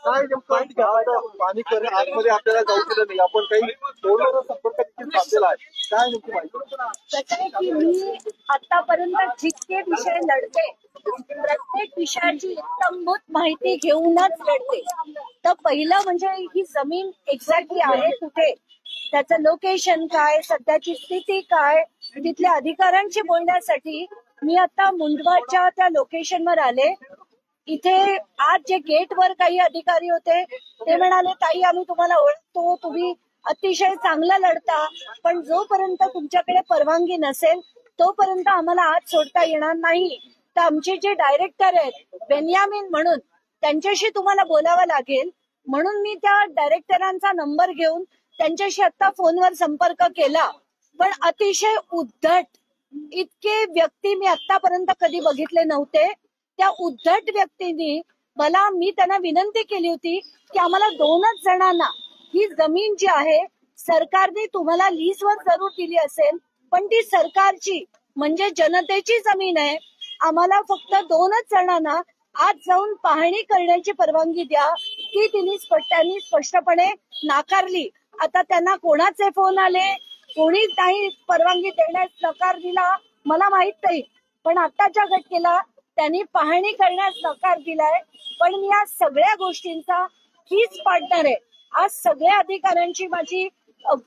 काय नेमकं पाणी करे आतमध्ये आपल्याला जाऊ दिलं नाही, आपण काही फोनवर संपर्क देखील साधलेला आहे, काय नेमकी माहिती? कसं आहे की मी आतापर्यंत जितके विषय लढते प्रत्येक विषयाची इत्थंभूत माहिती घेऊनच लढते. तर पहिलं म्हणजे ही जमीन एक्झॅक्टली आहे कुठे, त्याचं लोकेशन काय, सध्याची स्थिती काय, तिथल्या अधिकाऱ्यांशी बोलण्यासाठी मी आता मुंडवाच्या त्या लोकेशनवर आले. इथे आज जे गेटवर काही अधिकारी होते ते म्हणाले, ताई आम्ही तुम्हाला ओळखतो, तुम्ही अतिशय चांगलं लढता, पण जोपर्यंत तुमच्याकडे परवानगी नसेल तोपर्यंत आम्हाला आत सोडता येणार नाही. तर आमचे जे डायरेक्टर आहेत बेन्यामिन म्हणून, त्यांच्याशी तुम्हाला बोलावं लागेल. म्हणून मी त्या डायरेक्टरांचा नंबर घेऊन त्यांच्याशी आता फोनवर संपर्क केला. पण अतिशय उद्धट इतके व्यक्ती मी आतापर्यंत कधी बघितले नव्हते. त्या उद्धट व्यक्तींनी मी त्यांना विनंती केली होती की आम्हाला 2च जणांना ही जमीन जी आहे सरकारने तुम्हाला लीजवर जरूर दिली असेल, पण ती सरकारची म्हणजे जनतेची जमीन आहे. आम्हाला फक्त 2च जणांना आज जाऊन पाहणी करण्याची परवानगी द्या. ती त्यांनी स्पष्टपणे नाकारली. आता त्यांना कोणाचे फोन आले, कोणी नाही परवानगी देण्यास नकार दिला मला माहित नाही, पण आताच्या घटनेला त्यांनी पाहणी करण्यास नकार दिलाय. पण मी या सगळ्या गोष्टींचा हीच पार्टनर आहे. आज सगळ्या अधिकाऱ्यांची माझी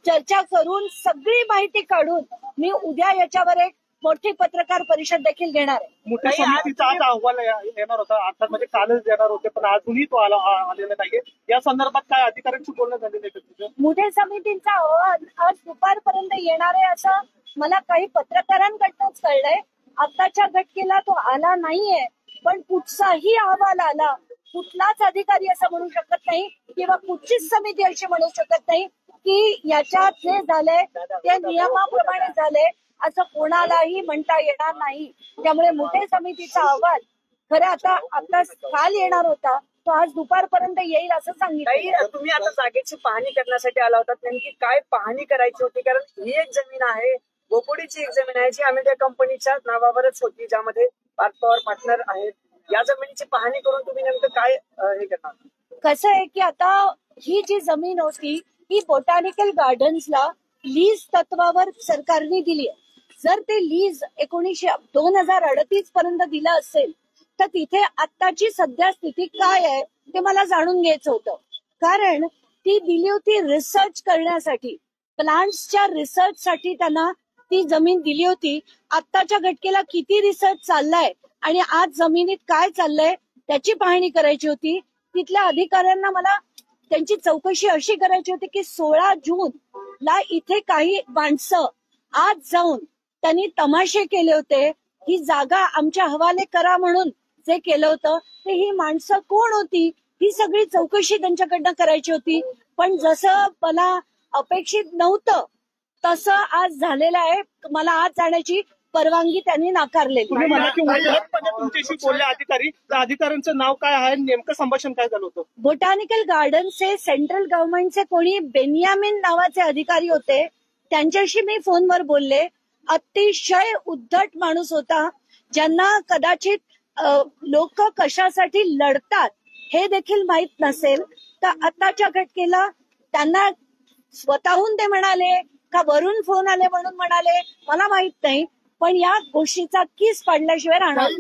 चर्चा करून सगळी माहिती काढून मी उद्या याच्यावर एक मोठी पत्रकार परिषद देखील घेणार आहे. मोठ्या समितीचा आज अहवाल येणार होता, आता म्हणजे कालच येणार होते, पण अजूनही तो आलेला नाहीये. या संदर्भात काय अधिकाऱ्यांशी बोलणं झालेलं आहे? मोठ्या समितीचा अहवाल आज दुपारपर्यंत येणार आहे असं मला काही पत्रकारांकडूनच कळलंय. आताच्या घटनेला तो आला नाहीये, पण कुठचाही अहवाल आला, कुठलाच अधिकारी असं म्हणू शकत नाही किंवा कुठचीच समिती अशी म्हणू शकत नाही की याच्यात जे झालंय ते नियमाप्रमाणे झालंय असं कोणालाही म्हणता येणार नाही. त्यामुळे मोठ्या समितीचा अहवाल खरं आता काल येणार होता, तो आज दुपारपर्यंत येईल असं सांगितलं. तुम्ही आता जागेची पाहणी करण्यासाठी आला होता, नेमकी काय पाहणी करायची होती? कारण ही एक जमीन आहे, बोपोडीची एक जमीन आहे जी अमेरिका कंपनीच्या नावावरच होती, ज्यामध्ये पार्थ पवार पार्टनर आहेत. या जमिनीची पाहणी करून तुम्ही नेमकं काय हे करणार? कसं आहे की आता ही जी जमीन होती ही बोटॅनिकल गार्डन्सला लीज तत्वावर सरकारने दिली आहे. जर ते लीज 2038 पर्यंत दिलं असेल तर तिथे आत्ताची सध्या स्थिती काय आहे ते मला जाणून घ्यायचं होतं. कारण ती दिली होती रिसर्च करण्यासाठी, प्लांट्सच्या रिसर्चसाठी त्यांना ती जमीन दिली होती. आत्ताच्या घटनेला किती रिसर्च चाललाय आणि आज जमिनीत काय चाललंय त्याची पाहणी करायची होती. तिथल्या अधिकाऱ्यांना मला त्यांची चौकशी अशी करायची होती की 16 जून ला इथे काही माणसं आज जाऊन त्यांनी तमाशे केले होते, ही जागा आमच्या हवाले करा म्हणून जे केलं होतं ते ही माणसं कोण होती ही सगळी चौकशी त्यांच्याकडनं करायची होती. पण जसं मला अपेक्षित नव्हतं तसं आज झालेलं आहे. मला आज जाण्याची परवानगी त्यांनी नाकारलेली. तुम्ही म्हणा की उद्धटपणे तुमच्याशी बोलले अधिकारी, त्या अधिकाऱ्यांचं नाव काय आहे, नेमकं संभाषण काय झालं होतं? बोटॅनिकल गार्डनचे सेंट्रल गव्हर्नमेंटचे कोणी बेन्यामिन नावाचे अधिकारी होते, त्यांच्याशी मी फोनवर बोलले. अतिशय उद्धट माणूस होता, ज्यांना कदाचित लोक कशासाठी लढतात हे देखील माहित नसेल. तर आताच्या घटनेला त्यांना स्वतःहून ते म्हणाले का वरून फोन आले म्हणून म्हणाले मला माहित नाही, पण या गोष्टीचा किस पाडल्याशिवाय राहणार.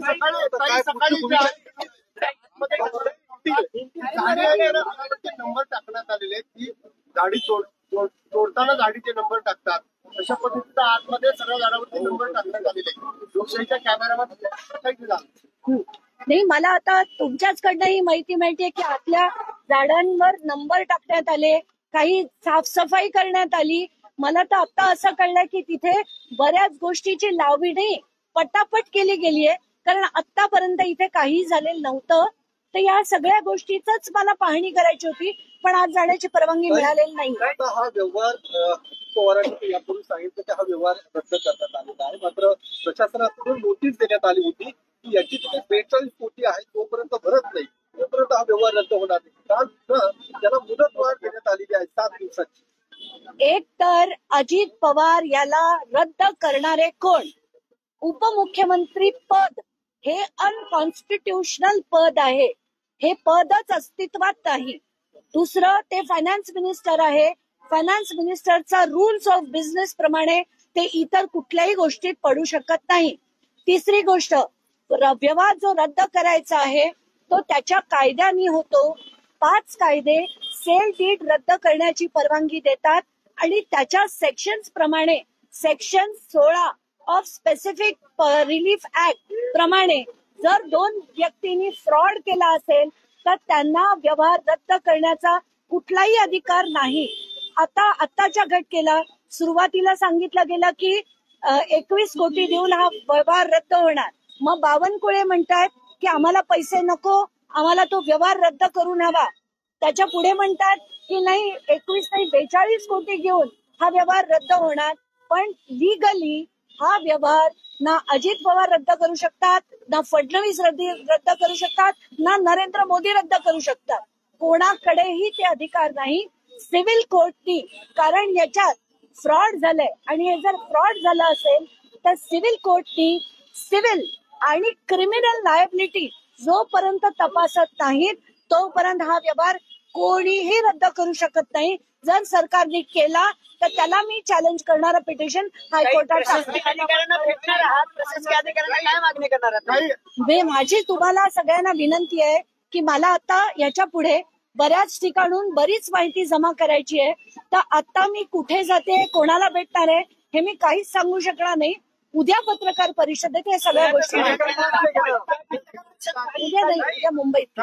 नंबर टाकण्यात आलेले की गाडी तोडताना गाडीचे नंबर टाकतात, अशा पद्धतीचा आतमध्ये सगळ्या गाड्यांवरती नंबर टाकण्यात आलेले. लोकशाहीच्या कॅमेऱ्यावर नाही, मला आता तुमच्याचकडनं ही माहिती मिळते की आतल्या झाडांवर नंबर टाकण्यात आले, काही साफसफाई करण्यात आली. मला तर आता असं कळलंय की तिथे बऱ्याच गोष्टीची लावणी पटापट केली गेली आहे, कारण आतापर्यंत इथे काही झालेलं नव्हतं. तर या सगळ्या गोष्टीच मला पाहणी करायची होती, पण आज जाण्याची परवानगी मिळालेली नाही. हा व्यवहार पवारांनी यापूर्वी सांगितलं की हा व्यवहार रद्द करण्यात आलेला आहे, मात्र प्रशासनाकडून नोटीस देण्यात आली होती की याची तिथे 42 कोटी आहे, तोपर्यंत भरत नाही तोपर्यंत हा व्यवहार रद्द होणार नाही. काल त्याला मुदतवाढ देण्यात आलेली आहे 7 दिवसाची. एक तर अजित पवार याला रद्द करणारे कोण? उपमुख्यमंत्री पद हे अनकॉन्स्टिट्युशनल पद आहे. हे पदच अस्तित्वात नाही. दुसरं, ते फायनान्स मिनिस्टर आहे. फायनान्स मिनिस्टरचा रूल्स ऑफ बिझनेस प्रमाणे ते इतर कुठल्याही गोष्टीत पडू शकत नाही. तिसरी गोष्ट, व्यवहार जो रद्द करायचा आहे तो त्याच्या कायद्याने होतो. 5 कायदे सेल डीड रद्द करण्याची परवानगी देतात आणि त्याच्या सेक्शन्स प्रमाणे section 16 of specific relief act प्रमाणे जर 2 व्यक्तींनी फ्रॉड केला असेल तर त्यांना व्यवहार रद्द करण्याचा कुठलाही अधिकार नाही. आताच्या घटनेला सुरुवातीला सांगितलं गेलं की 21 कोटी देऊन हा व्यवहार रद्द होणार. मग बावनकुळे म्हणतात की आम्हाला पैसे नको, आम्हाला तो व्यवहार रद्द करून हवा. त्याच्या पुढे म्हणतात की नाही 21 नाही 42 कोटी घेऊन हा व्यवहार रद्द होणार. पण लिगली हा व्यवहार ना अजित पवार रद्द करू शकतात, ना फडणवीस रद्द करू शकतात, ना नरेंद्र मोदी रद्द करू शकतात. कोणाकडेही ते अधिकार नाही. सिव्हिल कोर्टनी, कारण याच्यात फ्रॉड झालंय आणि हे जर फ्रॉड झालं असेल तर सिव्हिल कोर्टनी सिव्हिल आणि क्रिमिनल लायबिलिटी जोपर्यंत तपासत नाहीत तोपर्यंत हा व्यवहार कोणीही रद्द करू शकत नाही. जर सरकारने केला तर त्याला मी चॅलेंज करणारं पिटिशन हायकोर्टात प्रशासकीय अधिकाऱ्यांना भेटणार आहात, प्रशासकीय अधिकाऱ्यांना काय मागणी करणार आहात? माझी तुम्हाला सगळ्यांना विनंती आहे की मला आता याच्या पुढे बऱ्याच ठिकाणून बरीच माहिती जमा करायची आहे. तर आता मी कुठे जाते, कोणाला भेटणार आहे हे मी काहीच सांगू शकणार नाही. उद्या पत्रकार परिषदेत या सगळ्या गोष्टी उद्या नाही, उद्या मुंबईत.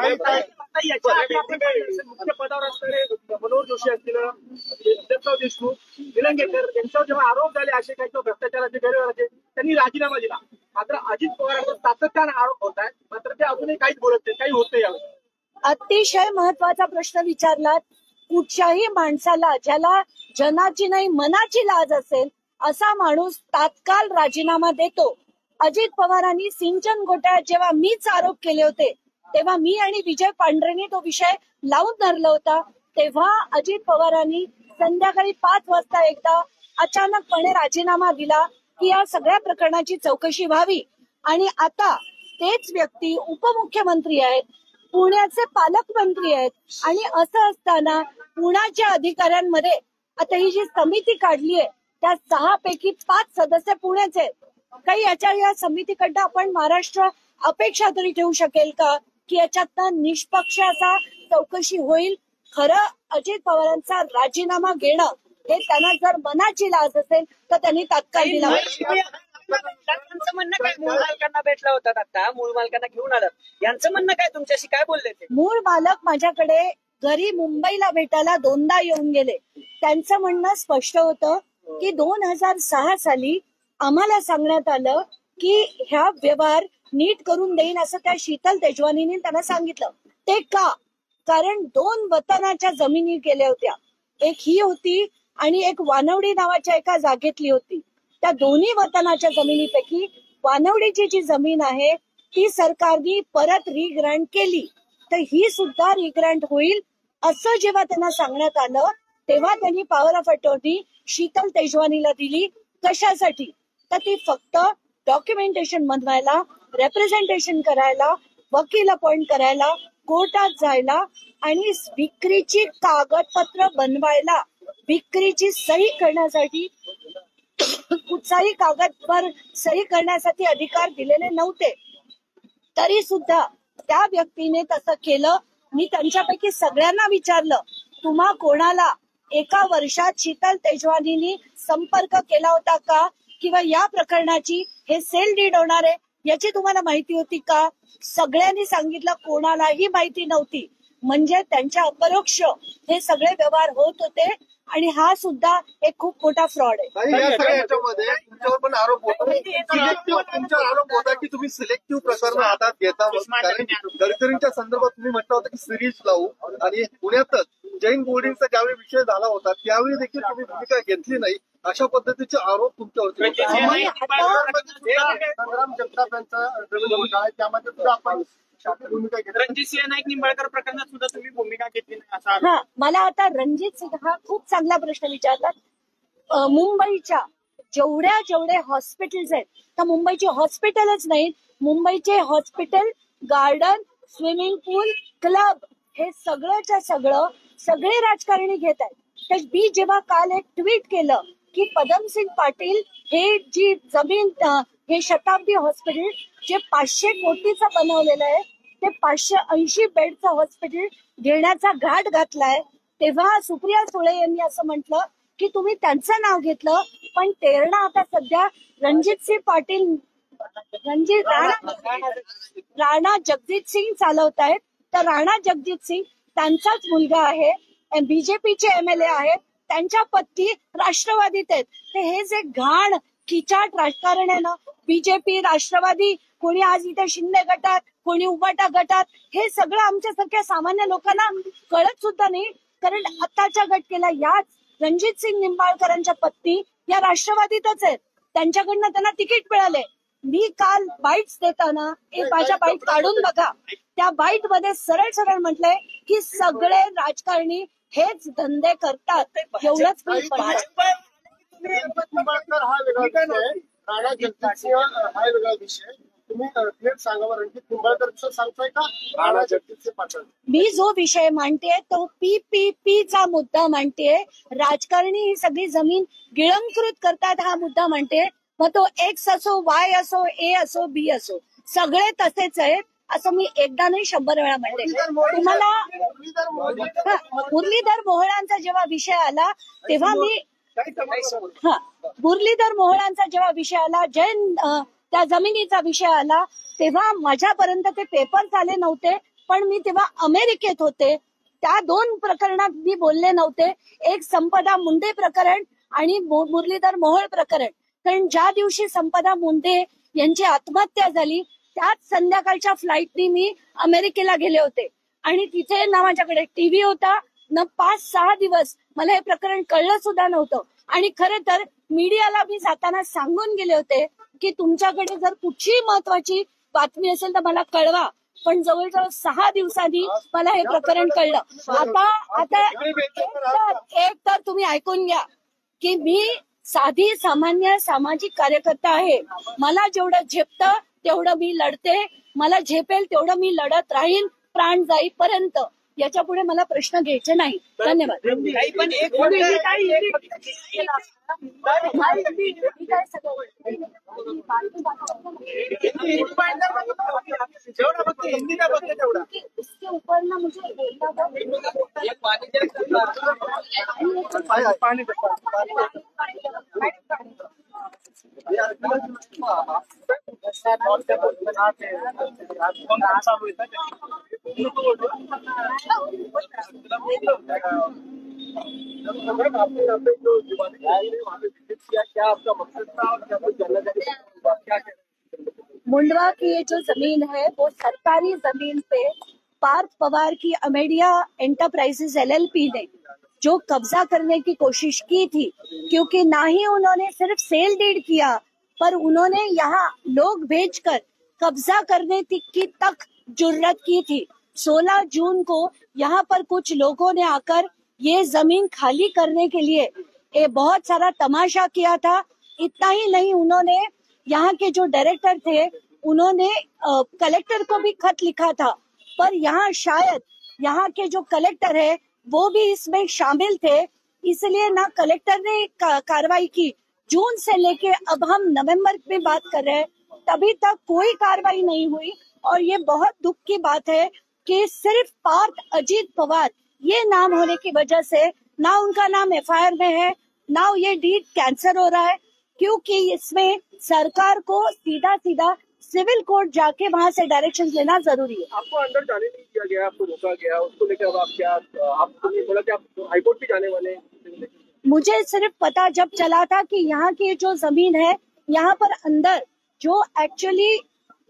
मुख्य पदावर असणारे मनोहर जोशी असतील, उद्धवराव देशमुख, निलंगेकर यांच्यावर जेव्हा आरोप झाले असे काही भ्रष्टाचाराचे गैरव्यवहाराचे, त्यांनी राजीनामा दिला. मात्र अजित पवारांवर सातत्याने आरोप होत आहेत, मात्र ते अजूनही काहीच बोलत नाही, काही होत नाही यावेळी. अतिशय महत्वाचा प्रश्न विचारलात. कुठच्याही माणसाला ज्याला जनाची नाही मनाची लाज असेल असा माणूस तात्काळ राजीनामा देतो. अजित पवारांनी सिंचन घोटाळ्यात जेव्हा मीच आरोप केले होते तेव्हा मी आणि विजय पांढरेंनी तो विषय लावून धरला होता. तेव्हा अजित पवारांनी संध्याकाळी 5 वाजता एकदा अचानकपणे राजीनामा दिला की या सगळ्या प्रकरणाची चौकशी व्हावी. आणि आता तेच व्यक्ती उपमुख्यमंत्री आहेत, पुण्याचे पालकमंत्री आहेत आणि असं असताना पुण्याच्या अधिकाऱ्यांमध्ये आता ही जी समिती काढली आहे त्या 6 पैकी 5 सदस्य पुण्याचे आहेत. काही या समितीकडनं आपण महाराष्ट्र अपेक्षा तरी ठेवू शकेल का की याच्यातनं निष्पक्ष असा चौकशी होईल? खरं अजित पवारांचा राजीनामा घेणं हे त्यांना जर मनाची लाज असेल तर त्यांनी तात्काळ दिला. त्यांचं म्हणणं काय? मूळ मालकांना भेटला होता आता, मूळ मालकांना घेऊन आलात, यांचं म्हणणं काय? तुमच्याशी काय बोलले ते? मूळ मालक माझ्याकडे घरी मुंबईला भेटायला 2दा येऊन गेले. त्यांचं म्हणणं स्पष्ट होतं की 2006 साली आम्हाला सांगण्यात आलं की ह्या व्यवहार नीट करून देईन असं त्या शीतल तेजवानीने त्यांना सांगितलं. ते का? कारण 2 वतनाच्या जमिनी केल्या होत्या. एक ही होती आणि एक वानवडी नावाच्या एका जागेतली होती. त्या दोन्ही वतनाच्या जमिनीपैकी वानवडीची जी जमीन आहे ती सरकारने परत रिग्रँट केली, तर ही सुद्धा रिग्रँट होईल असं जेव्हा त्यांना सांगण्यात आलं तेव्हा त्यांनी पॉवर ऑफ अटॉर्नी शीतल तेजवानीला दिली. कशासाठी? तर ती फक्त डॉक्युमेंटेशन बनवायला, रेप्रेझेंटेशन करायला, वकील अपॉइंट करायला, कोर्टात जायला आणि विक्रीची कागदपत्र बनवायला, विक्रीची सही करण्यासाठी कुठचाही कागदवर सही करण्यासाठी अधिकार दिलेले नव्हते. तरी सुद्धा त्या व्यक्तीने तसं केलं. मी त्यांच्यापैकी सगळ्यांना विचारलं तुम्हा कोणाला 1 वर्षात शीतल तेजवानींनी संपर्क केला होता का किंवा या प्रकरणाची हे सेल डीड होणार आहे याची तुम्हाला माहिती होती का? सगळ्यांनी सांगितलं कोणालाही माहिती नव्हती. म्हणजे त्यांच्या अपरोक्ष हे सगळे व्यवहार होत होते आणि हा सुद्धा एक खूप मोठा फ्रॉड आहे. या सगळ्या याच्यामध्ये तुमच्यावर पण आरोप होता, तुमच्यावर आरोप होता की तुम्ही सिलेक्टिव्ह प्रकरण हातात घेता. कारण गडकरींच्या संदर्भात तुम्ही म्हटलं होतं की सिरीज लावू, आणि पुण्यातच जैन बोर्डिंगचा ज्यावेळी विषय झाला होता त्यावेळी देखील तुम्ही भूमिका घेतली नाही. अशा पद्धतीचे आरोप तुमच्यावरती संग्राम जगताप यांचा त्यामध्ये सुद्धा आपण भूमिका घेतली. रणजितसिंह नाईक निंबाळकर प्रकरणात सुद्धा तुम्ही भूमिका घेतली नाही असा. हा, मला आता रणजित सिंह हा खूप चांगला प्रश्न विचारला. मुंबईच्या जेवढे हॉस्पिटल्स आहेत तर मुंबईचे हॉस्पिटलच नाहीत, मुंबईचे हॉस्पिटल, गार्डन स्विमिंग पूल, क्लब हे सगळंच्या सगळे राजकारणी घेत आहेत. तर मी जेव्हा काल एक ट्विट केलं की पदमसिंग पाटील हे जी जमीन हे शताब्दी हॉस्पिटल जे 500 कोटीचं बनवलेलं आहे ते 580 बेडचं हॉस्पिटल घेण्याचा घाट घातलाय, तेव्हा सुप्रिया सुळे यांनी असं म्हटलं की तुम्ही त्यांचं नाव घेतलं, पण तेरणा आता सध्या रणजितसिंह पाटील राणा जगजित सिंग चालवत आहेत. तर राणा जगजित सिंग त्यांचाच मुलगा आहे, बीजेपीचे MLA आहेत, त्यांच्या पत्नी राष्ट्रवादीत आहेत. तर हे जे घाण खिचाट राजकारण आहे ना, बीजेपी राष्ट्रवादी, कोणी आज इथे शिंदे गटात, कोणी उबाटा गटात, हे सगळं आमच्यासारख्या सामान्य लोकांना कळत सुद्धा नाही. कारण आताच्या घटकेला याच रणजित सिंग निंबाळकरांच्या पत्नी या राष्ट्रवादीतच आहेत, त्यांच्याकडनं त्यांना तिकीट मिळाले. मी काल बाईट्स देताना एक माझ्या बाईट काढून बघा, त्या बाईट मध्ये सरळ सरळ म्हटलंय की सगळे राजकारणी हेच धंदे करतात. एवढंच मी निंबाळकर हा वेगळा विषय, राणा जगजितसिंह हा वेगळा विषय. तुम्ही थेट सांगा, रणजित निंबाळकर सांगताय का राणा जगजितसिंह पाटील? मी जो विषय मांडते तो PPPचा मुद्दा मांडते. राजकारणी ही सगळी जमीन गिळंकृत करतात हा मुद्दा मांडते. मग तो X असो, Y असो, A असो, B असो, सगळे तसेच आहेत असं मी एकदा नाही 100 वेळा म्हणते. तुम्हाला मुरलीधर मोहोळांचा जेव्हा विषय आला तेव्हा मी मुरलीधर मोहोळांचा जेव्हा विषय आला, जैन त्या जमिनीचा विषय आला, तेव्हा माझ्यापर्यंत ते पेपर्स आले नव्हते, पण मी तेव्हा अमेरिकेत होते. त्या 2 प्रकरणात मी बोलले नव्हते, एक संपदा मुंडे प्रकरण आणि मुरलीधर मोहोळ प्रकरण. कारण ज्या दिवशी संपदा मुंडे यांची आत्महत्या झाली त्याच संध्याकाळच्या फ्लाईटनी मी अमेरिकेला गेले होते आणि तिथे ना माझ्याकडे टीव्ही होता ना 5-6 दिवस मला हे प्रकरण कळलं सुद्धा नव्हतं. आणि खरं तर मीडियाला मी जाताना सांगून गेले होते की तुमच्याकडे जर कुठची महत्वाची बातमी असेल तर मला कळवा, पण जवळजवळ 6 दिवसांनी मला हे प्रकरण कळलं. आता एक तर तुम्ही ऐकून घ्या की मी साधी सामान्य सामाजिक कार्यकर्ता आहे. मला जेवढं झेपतं तेवढं मी लढते, मला झेपेल तेवढं मी लढत राहीन प्राण जाईपर्यंत. याच्या पुढे मला प्रश्न घ्यायचे नाही. धन्यवाद. उसके ऊपर ना मुझे मुंडवा की ये जो जमीन है वो सरकारी जमीन पे पार्थ पवार की अमेडिया एंटरप्राइजेस LLP ने जो कब्जा करने की कोशिश की थी, क्योंकि ना ही उन्होंने सिर्फ सेल डीड किया पर उन्होंने यहाँ लोग भेजकर कब्जा करने की तक जुर्रत की थी. 16 जून को यहाँ पर कुछ लोगों ने आकर ये जमीन खाली करने के लिए बहुत सारा तमाशा किया था. इतना ही नहीं, उन्होंने यहाँ के जो डायरेक्टर थे उन्होंने कलेक्टर को भी खत लिखा था, पर यहाँ शायद यहाँ के जो कलेक्टर है वो भी इसमें शामिल थे, इसलिए ना कलेक्टर ने कार्रवाई की. जून से लेके अब हम नवंबर में बात कर रहे हैं, तभी तक कोई कार्रवाई नहीं हुई. और ये बहुत दुख की बात है कि सिर्फ पार्थ अजीत पवार ये नाम होने की वजह से ना उनका नाम FIR में है, ना ये डीड कैंसर हो रहा है, क्योंकि इसमें सरकार को सीधा सीधा सिविल कोर्ट जाके वहाँ से डायरेक्शन लेना जरूरी है. आपको अंदर जाने नहीं दिया गया, आपको रोका गया, उसको लेकर अब आप क्या, आपको नहीं बोला कि आप हाईकोर्ट भी जाने वाले हैं? मुझे सिर्फ पता जब चला था कि यहाँ की जो जमीन है यहाँ पर अंदर जो actually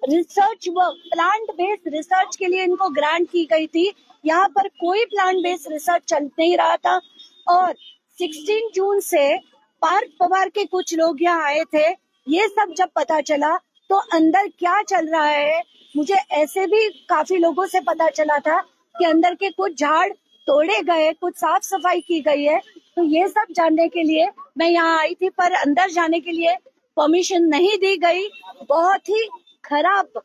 research work, plant based research के लिए इनको ग्रांट की गई थी, यहाँ पर कोई प्लांट बेस्ड रिसर्च चल नहीं रहा था. और 16 जून से पार्थ पवार के कुछ लोग यहाँ आए थे. ये सब जब पता चला तो अंदर क्या चल रहा है, मुझे ऐसे भी काफी लोगों से पता चला था कि अंदर के कुछ झाड़ तोड़े गए, कुछ साफ सफाई की गई है. तो ये सब जानने के लिए मैं यहाँ आई थी, पर अंदर जाने के लिए परमिशन नहीं दी गई. बहुत ही खराब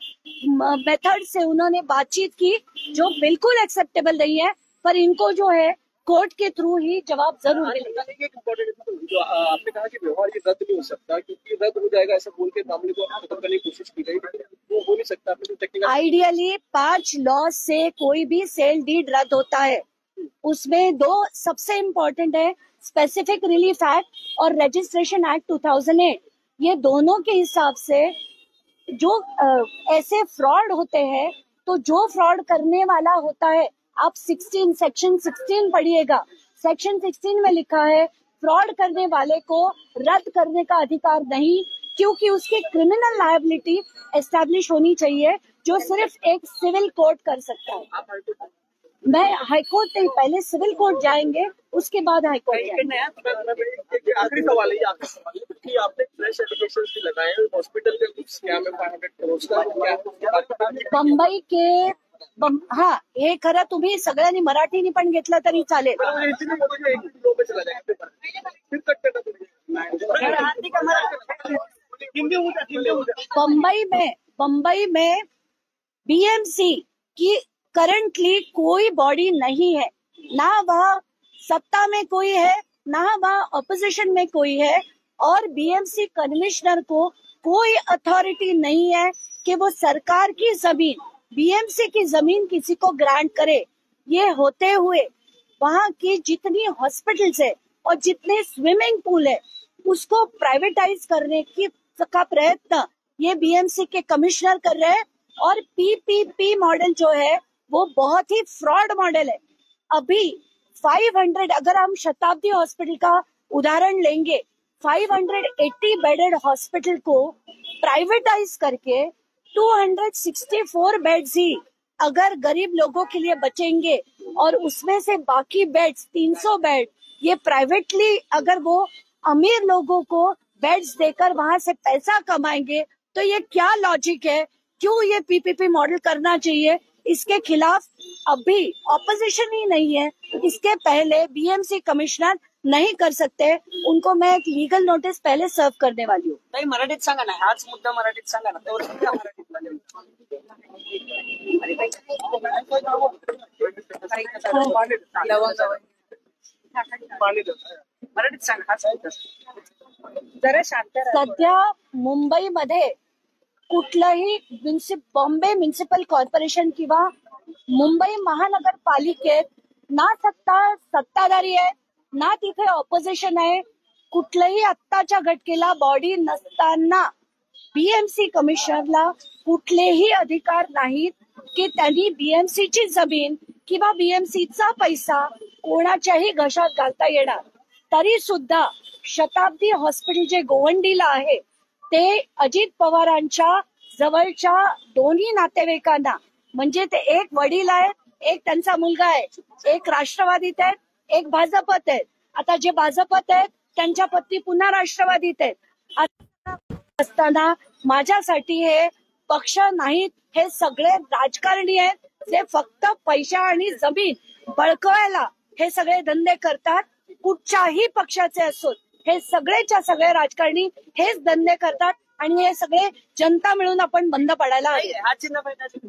मेथड से उन्होंने बातचीत की जो बिल्कुल एक्सेप्टेबल नहीं है, पर इनको जो है कोर्ट के थ्रू ही जवाब जरूर मिलेगा। एक इम्पोर्टेंट जो आपने कहा कि व्यवहार ये रद्द नहीं हो सकता क्योंकि रद्द हो जाएगा ऐसा बोल के मामले को खत्म करने की कोशिश की गई, वो हो नहीं सकता। आपने जो टेक्निकल आइडियली 5 लॉ से कोई भी सेल डीड रद्द होता है, उसमें 2 सबसे इम्पोर्टेंट है, स्पेसिफिक रिलीफ एक्ट और रजिस्ट्रेशन एक्ट 2008। ये दोनों के हिसाब से जो ऐसे फ्रॉड होते हैं, तो जो फ्रॉड करने वाला होता है, आप सेक्शन 16 पढ़िएगा। सेक्शन 16 में लिखा है फ्रॉड करने वाले को रद्द करने का अधिकार नहीं, क्योंकि उसकी क्रिमिनल लायबिलिटी एस्टैब्लिश होनी चाहिए, जो सिर्फ एक सिविल कोर्ट कर सकता है। मैं हाईकोर्ट नहीं, पहले सिविल कोर्ट जाएंगे, उसके बाद हाईकोर्ट जाएंगे। आखिरी सवाल है, कि आपने फ्रेश एलिगेशन भी लगाए हॉस्पिटल के कुछ स्कैम में 500 करोड़ का। मुंबई के हा हे खरं तुम्ही सगळ्यांनी मराठीने पण घेतलं तरी चालेल। बम्बई में बीएमसी की करंटली कोई बॉडी नहीं है, ना वह सत्ता में कोई है, ना वह ऑपोजिशन में कोई है, और बीएमसी कमिश्नर को कोई अथॉरिटी नहीं है कि वो सरकार की जमीन, बीएमसी की जमीन किसी को ग्रांट करे। ये होते हुए वहां की जितनी हॉस्पिटल्स है और जितने स्विमिंग पूल है, उसको प्राइवेटाइज करने का प्रयत्न ये बीएमसी के कमिश्नर कर रहे हैं। और पीपीपी मॉडल जो है वो बहुत ही फ्रॉड मॉडल है। अभी 500, अगर हम शताब्दी हॉस्पिटल का उदाहरण लेंगे, 580 बेडेड हॉस्पिटल को प्राइवेटाइज करके 264 बेड्स ही अगर गरीब लोगों के लिए बचेंगे, और उसमें से बाकी बेड्स 300 बेड ये प्राइवेटली अगर वो अमीर लोगों को बेड्स देकर वहां से पैसा कमाएंगे, तो ये क्या लॉजिक है? क्यों ये पीपीपी मॉडल करना चाहिए? इसके खिलाफ अभी ऑपोजिशन ही नहीं है, इसके पहले बीएमसी कमिश्नर नहीं कर सकते, उनको मैं एक लीगल नोटिस पहले सर्व करने वाली हूँ। नाही मराठीत सांगा ना, हाच मुद्दा मराठीत सांगा ना, तो मराठीत सांगा हाच मुद्दा जरा शांत राहा। सध्या मुंबईमध्ये कुठलंही बॉम्बे म्युनिसिपल कॉर्पोरेशन किंवा मुंबई महानगरपालिकेत ना सत्ताधारी आहे, ना तिथे ऑपोजिशन आहे। कुठलंही आत्ताच्या घटकेला बॉडी नसताना बीएमसी कमिशनरला कुठलेही अधिकार नाहीत की त्यांनी बीएमसीची जमीन किंवा बीएमसीचा पैसा कोणाच्याही घशात घालता येणार। तरी सुद्धा शताब्दी हॉस्पिटल जे गोवंडीला आहे, ते अजित पवारांच्या जवळच्या दोन्ही नातेवाईकांना, म्हणजे ते एक वडील आहेत, एक त्यांचा मुलगा आहे, एक राष्ट्रवादीत आहेत, एक भाजपत आहेत। आता जे भाजपत आहेत त्यांच्या पत्नी पुन्हा राष्ट्रवादीत आहेत। असताना माझ्यासाठी हे पक्ष नाहीत, हे सगळे राजकारणी आहेत, जे फक्त पैसा आणि जमीन बळकवायला हे सगळे धंदे करतात। कुठच्याही पक्षाचे असोत, हे सगळेच्या सगळे राजकारणी हेच धंदे करतात, आणि हे सगळे जनता मिळून आपण बंद पडायला हवे। हा चिन्ह पाहिजे